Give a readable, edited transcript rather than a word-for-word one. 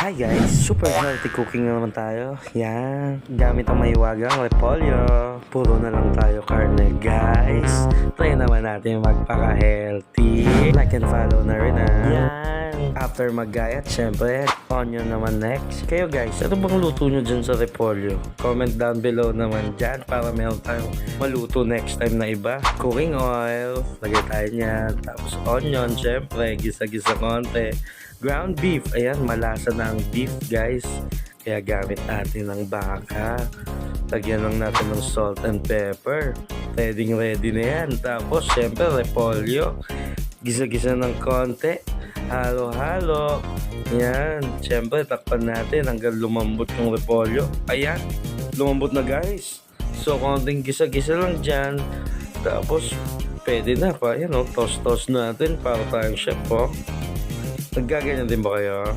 Hi guys, super healthy cooking na naman tayo. Yan, gamit ang maiwagang repolyo. Puro na lang tayo karne guys. Try naman natin magpaka-healthy. Like and follow na rin Yan. After mag-gayat, syempre, onion naman next. Kayo guys, ano bang luto nyo dyan sa repolyo? Comment down below naman dyan para meron tayong maluto next time na iba. Cooking oil, lagay tayo niyan. Tapos onion, syempre, gisa-gisa konti. Ground beef, ayan, malasa na ang beef guys. Kaya gamit natin ng baka. Lagyan lang natin ng salt and pepper. Ready na yan. Tapos, syempre, repolyo. Gisa-gisa ng konti. Halo-halo. Yan. Syempre, takpan natin hanggang lumambot yung repolyo. Ayan, lumambot na guys. So, konting gisa-gisa lang dyan. Tapos, pwede na pa. Ayan, toss-toss natin para tayong chef, Naggaganyan din ba kayo?